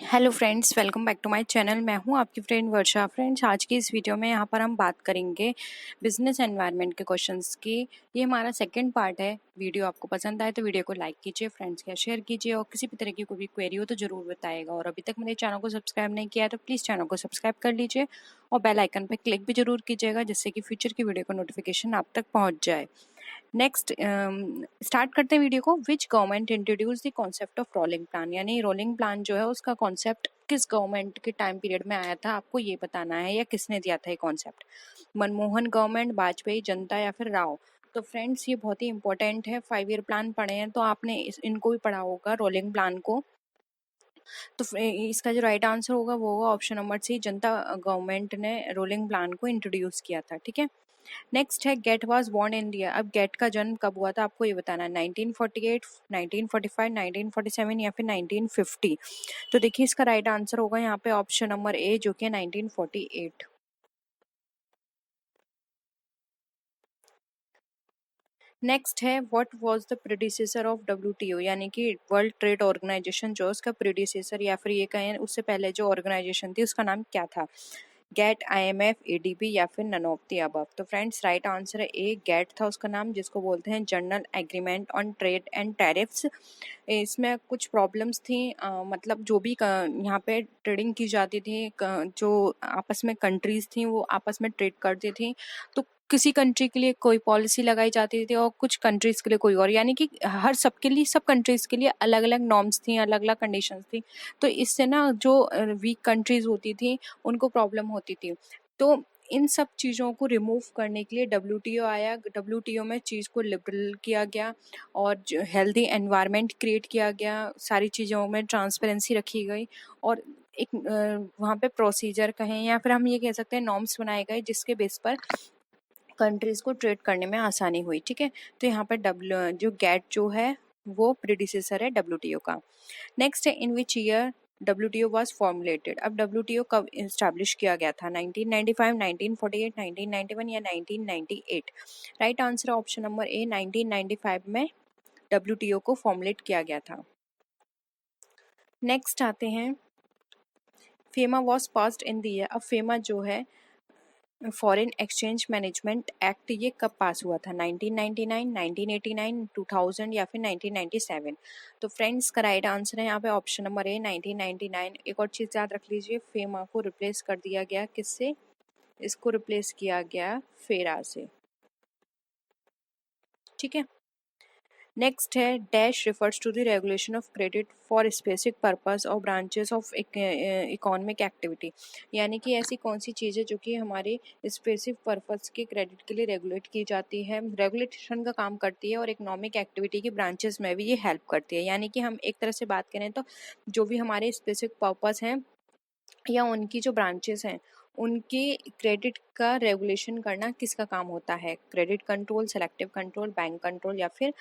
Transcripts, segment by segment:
Hello friends, welcome back to my channel. मैं हूं आपकी फ्रेंड वर्षा। फ्रेंड्स, आज की इस वीडियो में यहां पर हम बात करेंगे बिजनेस एनवायरनमेंट के क्वेश्चंस की। ये हमारा सेकंड पार्ट है। वीडियो आपको पसंद आए तो वीडियो को लाइक कीजिए, फ्रेंड्स के साथ शेयर कीजिए और किसी भी तरह की कोई भी क्वेरी हो तो ज़रूर बताइएगा। और अभी तक मेरे चैनल को सब्सक्राइब नहीं किया है तो प्लीज़ चैनल को सब्सक्राइब कर लीजिए और बेल आइकन पर क्लिक भी जरूर कीजिएगा, जिससे कि फ्यूचर की वीडियो का नोटिफिकेशन आप तक पहुँच जाए। नेक्स्ट स्टार्ट करते हैं वीडियो को। Which government introduce the concept of rolling plan, यानी रोलिंग प्लान जो है उसका कॉन्सेप्ट किस गवर्नमेंट के टाइम पीरियड में आया था, आपको ये बताना है, या किसने दिया था ये कॉन्सेप्ट। मनमोहन गवर्नमेंट, वाजपेयी, जनता या फिर राव। तो फ्रेंड्स, ये बहुत ही इंपॉर्टेंट है। 5 ईयर प्लान पढ़े हैं तो आपने इनको भी पढ़ा होगा, रोलिंग प्लान को। तो इसका जो राइट आंसर होगा वो होगा ऑप्शन नंबर सी, जनता गवर्नमेंट ने रोलिंग प्लान को इंट्रोड्यूस किया था। ठीक है। नेक्स्ट है Gate was born in India. अब गेट का जन्म कब हुआ था आपको ये बताना है। 1948, 1945, 1947 या फिर 1950। तो देखिए, इसका राइट आंसर होगा यहाँ पे ऑप्शन नंबर ए, जो कि 1948। नेक्स्ट है what was the predecessor of WTO, यानी कि वर्ल्ड ट्रेड ऑर्गेनाइजेशन जो उसका प्रेडिसेसर या फिर ये कहें उससे पहले जो ऑर्गेनाइजेशन थी उसका नाम क्या था। गेट, IMF, ADB या फिर नन ऑफ द अबव। तो फ्रेंड्स, राइट आंसर है ए, गेट था उसका नाम, जिसको बोलते हैं general agreement on trade and tariffs. इसमें कुछ प्रॉब्लम्स थी, मतलब जो भी यहाँ पे ट्रेडिंग की जाती थी, जो आपस में कंट्रीज थी वो आपस में ट्रेड करती थी, तो किसी कंट्री के लिए कोई पॉलिसी लगाई जाती थी और कुछ कंट्रीज के लिए कोई और, यानी कि हर सबके लिए, सब कंट्रीज के लिए अलग अलग नॉर्म्स थी, अलग अलग कंडीशंस थी। तो इससे ना जो वीक कंट्रीज होती थी उनको प्रॉब्लम होती थी। तो इन सब चीज़ों को रिमूव करने के लिए WTO आया। WTO में चीज़ को लिबरल किया गया और हेल्दी एनवायरनमेंट क्रिएट किया गया, सारी चीज़ों में ट्रांसपेरेंसी रखी गई और एक वहाँ पे प्रोसीजर कहें या फिर हम ये कह सकते हैं नॉर्म्स बनाए गए, जिसके बेस पर कंट्रीज को ट्रेड करने में आसानी हुई। ठीक है। तो यहाँ पे जो गेट जो है वो प्रीडिसेसर है WTO का। नेक्स्ट है in which year WTO was formulated. अब WTO कब इस्टेब्लिश किया गया था, 1995, 1948, 1991 या 1998। Right answer option number A, 1995 में WTO को फॉर्मुलेट किया गया था। नेक्स्ट आते हैं FEMA was passed in the year. अब फेमा जो है फॉरेन एक्सचेंज मैनेजमेंट एक्ट, ये कब पास हुआ था, 1999, 1989, 2000 या फिर 1997। तो फ्रेंड्स, का राइट आंसर है यहाँ पे ऑप्शन नंबर ए, 1999। एक और चीज़ याद रख लीजिए, फेमा को रिप्लेस कर दिया गया किससे, इसको रिप्लेस किया गया फेरा से। ठीक है। नेक्स्ट है dash refers to the regulation of credit for specific purpose और ब्रांचेस ऑफ इकोनॉमिक एक्टिविटी, यानी कि ऐसी कौन सी चीज़ है जो कि हमारे स्पेसिफिक पर्पस के क्रेडिट के लिए रेगुलेट की जाती है, रेगुलेशन का काम करती है और इकोनॉमिक एक्टिविटी की ब्रांचेस में भी ये हेल्प करती है। यानी कि हम एक तरह से बात करें तो जो भी हमारे स्पेसिफिक पर्पस हैं या उनकी जो ब्रांचेस हैं उनके क्रेडिट का रेगुलेशन करना किसका काम होता है, credit control, selective control, bank control या फिर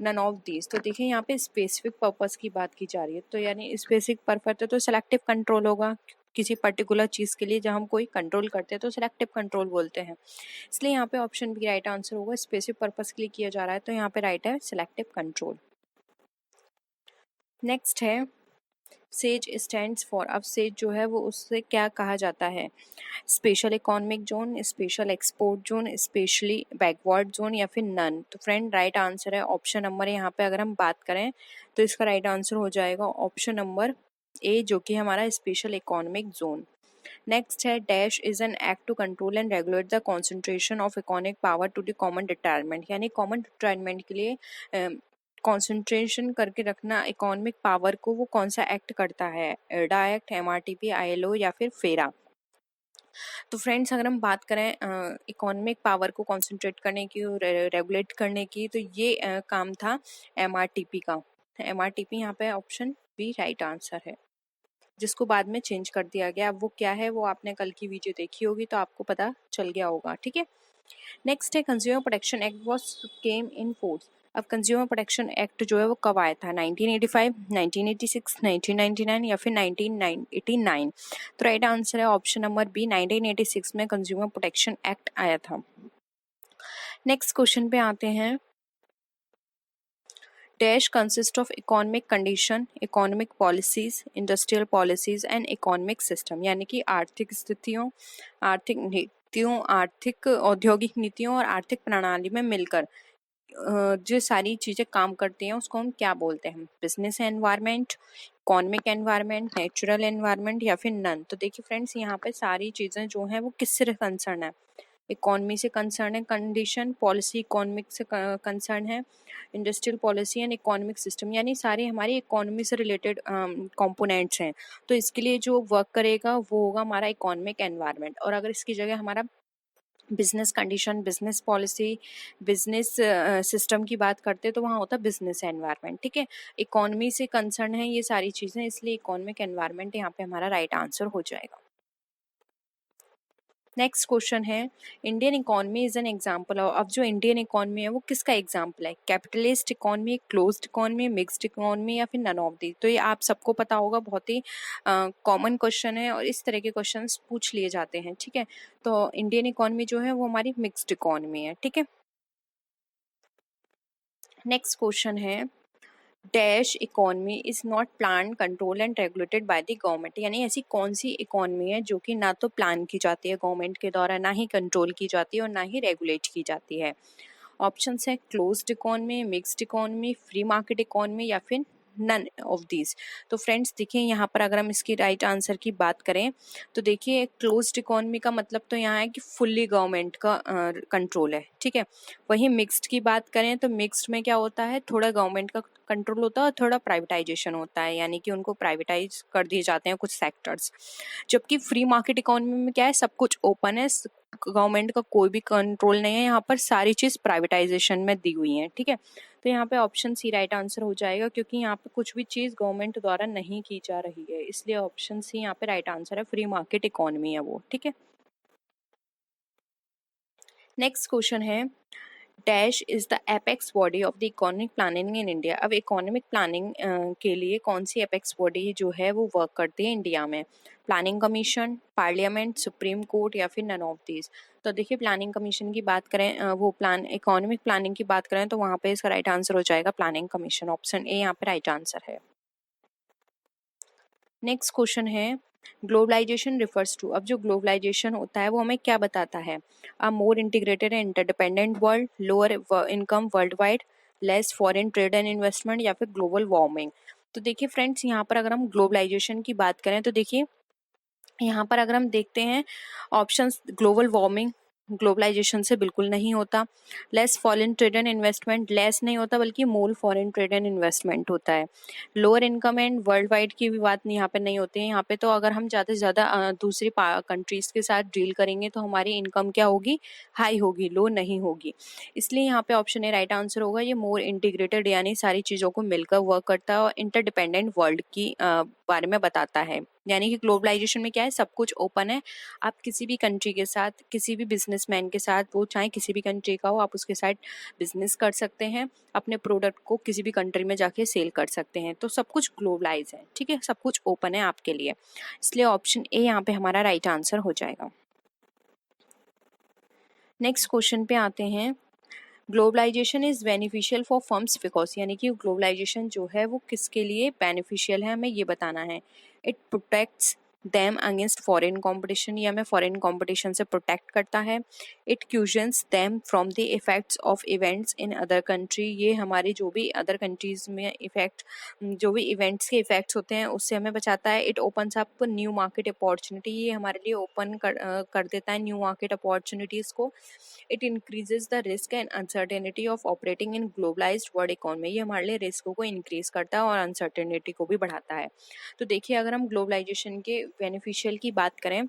नन ऑफ दीज। तो देखिए, यहाँ पे स्पेसिफिक पर्पस की बात की जा रही है, तो यानी स्पेसिफिक पर्पस है तो सेलेक्टिव कंट्रोल होगा। किसी पर्टिकुलर चीज़ के लिए जब हम कोई कंट्रोल करते हैं तो सेलेक्टिव कंट्रोल बोलते हैं। इसलिए यहाँ पे ऑप्शन बी राइट आंसर होगा, स्पेसिफिक पर्पस के लिए किया जा रहा है तो यहाँ पे राइट है सेलेक्टिव कंट्रोल। नेक्स्ट है सेज स्टैंड्स फॉर। अब सेज जो है वो उससे क्या कहा जाता है, special economic zone, special export zone, specially backward zone या फिर नन। तो फ्रेंड, राइट आंसर है ऑप्शन नंबर, यहाँ पे अगर हम बात करें तो इसका राइट आंसर हो जाएगा ऑप्शन नंबर ए, जो कि हमारा स्पेशल इकोनॉमिक जोन। नेक्स्ट है dash is an act to control and regulate the concentration of economic power to the common detriment, यानी कॉमन डिटरमेंट के लिए कॉन्सेंट्रेशन करके रखना इकोनॉमिक पावर को, वो कौन सा एक्ट करता है, एडा एक्ट, MRTP, ILO या फिर फेरा। तो फ्रेंड्स, अगर हम बात करें इकोनॉमिक पावर को कॉन्सेंट्रेट करने की और रेगुलेट करने की, तो ये काम था MRTP का। MRTP यहाँ पे ऑप्शन बी राइट आंसर है, जिसको बाद में चेंज कर दिया गया। अब वो क्या है वो आपने कल की वीडियो देखी होगी तो आपको पता चल गया होगा। ठीक है। नेक्स्ट है consumer protection act was came in force. अब कंज्यूमर प्रोटेक्शन एक्ट जो है वो कब आया था, 1985, 1986, 1999 या फिर 1989। तो राइट आंसर है ऑप्शन नंबर बी, 1986 में कंज्यूमर प्रोटेक्शन एक्ट आया था। नेक्स्ट क्वेश्चन पे आते हैं। Dash consist of economic condition, economic policies, industrial policies and economic system, यानी कि आर्थिक स्थितियों, आर्थिक नीतियों, आर्थिक औद्योगिक नीतियों और आर्थिक प्रणाली में मिलकर जो सारी चीज़ें काम करती हैं उसको हम क्या बोलते हैं? Business environment, economic environment, natural environment या फिर नन। तो देखिए फ्रेंड्स, यहाँ पे सारी चीज़ें जो हैं वो किससे कंसर्न है? इकोनॉमी से कंसर्न है कंडीशन, पॉलिसी इकोनॉमिक से कंसर्न है, industrial policy and economic system, यानी सारे हमारी इकोनॉमी से रिलेटेड कंपोनेंट्स हैं। तो इसके लिए जो वर्क करेगा वो होगा हमारा इकोनॉमिक एनवायरनमेंट। और अगर इसकी जगह हमारा business condition, business policy, business system की बात करते हैं तो वहाँ होता है बिजनेस एनवायरनमेंट। ठीक है, इकोनॉमी से कंसर्न है ये सारी चीज़ें, इसलिए इकोनॉमिक एनवायरनमेंट यहाँ पे हमारा राइट आंसर हो जाएगा। नेक्स्ट क्वेश्चन है, Indian economy is an example of. अब जो इंडियन इकोनॉमी है वो किसका एग्जाम्पल है? Capitalist economy, closed economy, mixed economy या फिर नन ऑफ दी। तो ये आप सबको पता होगा, बहुत ही कॉमन क्वेश्चन है और इस तरह के क्वेश्चंस पूछ लिए जाते हैं। ठीक है, तो इंडियन इकोनॉमी जो है वो हमारी मिक्स्ड इकोनॉमी है। ठीक है, नेक्स्ट क्वेश्चन है, dash economy is not plan, control and regulated by the government, यानी ऐसी कौन सी इकोनॉमी है जो कि ना तो प्लान की जाती है गवर्नमेंट के द्वारा, ना ही कंट्रोल की जाती है और ना ही रेगुलेट की जाती है? ऑप्शंस है closed economy, mixed economy, free market economy या फिर नन ऑफ दीज। तो फ्रेंड्स देखिए, यहाँ पर अगर हम इसकी राइट आंसर की बात करें तो देखिए, क्लोज्ड इकोनॉमी का मतलब तो यहाँ है कि फुल्ली गवर्नमेंट का कंट्रोल है। ठीक है, वहीं मिक्स्ड की बात करें तो मिक्स्ड में क्या होता है, थोड़ा गवर्नमेंट का कंट्रोल होता है और थोड़ा प्राइवेटाइजेशन होता है, यानी कि उनको प्राइवेटाइज कर दिए जाते हैं कुछ सेक्टर्स। जबकि फ्री मार्केट इकोनॉमी में क्या है, सब कुछ ओपन है, गवर्नमेंट का कोई भी कंट्रोल नहीं है, यहाँ पर सारी चीज़ प्राइवेटाइजेशन में दी हुई है। ठीक है, तो यहाँ पे ऑप्शन सी राइट आंसर हो जाएगा, क्योंकि यहाँ पे कुछ भी चीज़ गवर्नमेंट द्वारा नहीं की जा रही है, इसलिए ऑप्शन सी यहाँ पे राइट आंसर है, फ्री मार्केट इकोनॉमी है वो। ठीक है, नेक्स्ट क्वेश्चन है, dash is the apex body of the economic planning in India. अब इकोनॉमिक प्लानिंग के लिए कौन सी एपेक्स बॉडी जो है वो वर्क करती है इंडिया में? Planning commission, parliament, supreme court या फिर नन ऑफ दीज। तो देखिए, प्लानिंग कमीशन की बात करें, वो प्लान इकोनॉमिक प्लानिंग की बात करें तो वहाँ पे इसका राइट आंसर हो जाएगा प्लानिंग कमीशन, ऑप्शन ए यहाँ पे राइट आंसर है। नेक्स्ट क्वेश्चन है, ग्लोबलाइजेशन रिफर्स टू। अब जो ग्लोबलाइजेशन होता है वो हमें क्या बताता है? A more integrated and interdependent world, lower income world wide, less foreign trade and investment या फिर ग्लोबल वार्मिंग। तो देखिए फ्रेंड्स, यहाँ पर अगर हम ग्लोबलाइजेशन की बात करें तो देखिए, यहाँ पर अगर हम देखते हैं ऑप्शंस, ग्लोबल वार्मिंग ग्लोबलाइजेशन से बिल्कुल नहीं होता, less foreign trade and investment, less नहीं होता बल्कि मोर फॉरेन ट्रेड एंड इन्वेस्टमेंट होता है, lower income and world wide की भी बात यहाँ पे नहीं होती है। यहाँ पे तो अगर हम ज़्यादा से ज़्यादा दूसरी कंट्रीज़ के साथ डील करेंगे तो हमारी इनकम क्या होगी, हाई होगी, लो नहीं होगी। इसलिए यहाँ पे ऑप्शन ए राइट आंसर होगा, ये मोर इंटीग्रेटेड यानी सारी चीज़ों को मिलकर वर्क करता है और इंटरडिपेंडेंट वर्ल्ड की बारे में बताता है। यानी कि ग्लोबलाइजेशन में क्या है, सब कुछ ओपन है, आप किसी भी कंट्री के साथ, किसी भी बिजनेसमैन के साथ, वो चाहे किसी भी कंट्री का हो, आप उसके साथ बिजनेस कर सकते हैं, अपने प्रोडक्ट को किसी भी कंट्री में जाके सेल कर सकते हैं। तो सब कुछ ग्लोबलाइज है। ठीक है, सब कुछ ओपन है आपके लिए, इसलिए ऑप्शन ए यहाँ पे हमारा राइट आंसर हो जाएगा। नेक्स्ट क्वेश्चन पे आते हैं, globalisation is beneficial for firms because, यानी कि ग्लोबलाइजेशन जो है वो किसके लिए बेनिफिशियल है, हमें ये बताना है। It protects them against foreign competition, ये हमें फॉरेन कंपटीशन से प्रोटेक्ट करता है। It cushions them from the effects of events in other country, ये हमारी जो भी अदर कंट्रीज में इफेक्ट, जो भी इवेंट्स के इफेक्ट्स होते हैं उससे हमें बचाता है। It opens up new market opportunity, ये हमारे लिए ओपन कर देता है न्यू मार्केट अपॉर्चुनिटीज़ को। It increases the risk and uncertainty of operating in globalised world economy, ये हमारे लिए रिस्क को इंक्रीज करता है और अनसर्टेनिटी को भी बढ़ाता है। तो देखिए, अगर हम ग्लोबलाइजेशन के बेनिफिशियल की बात करें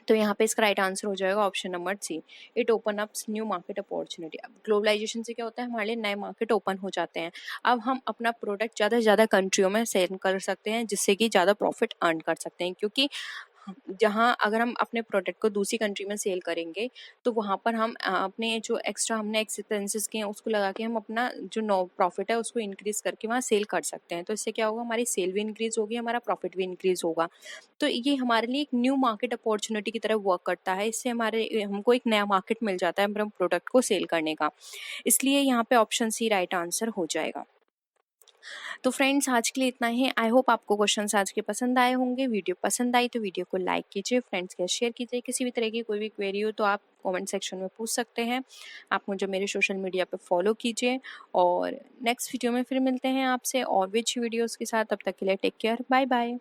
तो यहाँ पे इसका राइट आंसर हो जाएगा option number C, it open ups new market opportunity. अब ग्लोबलाइजेशन से क्या होता है, हमारे लिए नए मार्केट ओपन हो जाते हैं। अब हम अपना प्रोडक्ट ज़्यादा से ज़्यादा कंट्रियों में सेल कर सकते हैं, जिससे कि ज़्यादा प्रॉफिट अर्न कर सकते हैं, क्योंकि जहाँ अगर हम अपने प्रोडक्ट को दूसरी कंट्री में सेल करेंगे तो वहाँ पर हम अपने जो एक्स्ट्रा हमने एक्सपेंसेस किए हैं उसको लगा के हम अपना जो नो प्रॉफिट है उसको इंक्रीज करके वहाँ सेल कर सकते हैं। तो इससे क्या होगा, हमारी सेल भी इंक्रीज होगी, हमारा प्रॉफिट भी इंक्रीज होगा। तो ये हमारे लिए एक न्यू मार्केट अपॉर्चुनिटी की तरह वर्क करता है, इससे हमको एक नया मार्केट मिल जाता है अपने प्रोडक्ट को सेल करने का। इसलिए यहाँ पे ऑप्शन सी राइट आंसर हो जाएगा। तो फ्रेंड्स आज के लिए इतना ही। आई होप आपको क्वेश्चंस आज के पसंद आए होंगे। वीडियो पसंद आई तो वीडियो को लाइक कीजिए, फ्रेंड्स के शेयर कीजिए। किसी भी तरह की कोई भी क्वेरी हो तो आप कमेंट सेक्शन में पूछ सकते हैं। आप मुझे मेरे सोशल मीडिया पे फॉलो कीजिए और नेक्स्ट वीडियो में फिर मिलते हैं आपसे और विच वीडियोस के साथ। तब तक के लिए टेक केयर, बाय बाय।